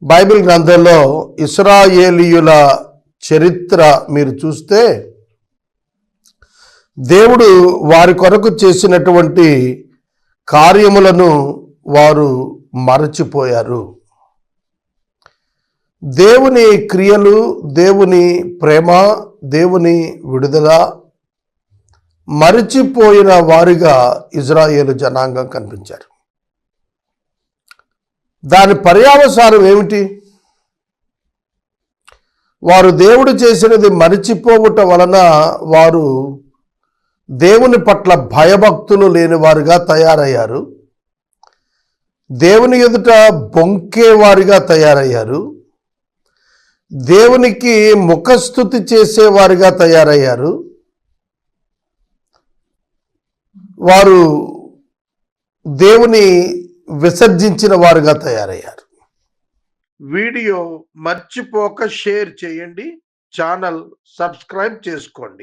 Bible గ్రంథంలో ఇశ్రాయేలీయుల చరిత్ర మీరు చూస్తే దేవుడు వారి కొరకు చేసినటువంటి కార్యములను వారు మరచిపోయారు. దేవుని క్రియలు, దేవుని ప్రేమ, దేవుని విడుదల మరచిపోయిన వారిగా ఇజ్రాయేలు జనాంగం కనిపించారు. దాని పర్యవసానం ఏమిటి? వారు దేవుడు చేసినది మరిచిపోవుట వలన వారు దేవుని పట్ల భయభక్తులు లేని వారుగా తయారయ్యారు. దేవుని ఎదుట బొంకేవారిగా తయారయ్యారు. దేవునికి ముఖస్తుతి చేసేవారిగా తయారయ్యారు. వారు దేవుని విసర్జించిన వారుగా తయారయ్యారు. వీడియో మర్చిపోక షేర్ చేయండి, ఛానల్ సబ్స్క్రైబ్ చేసుకోండి.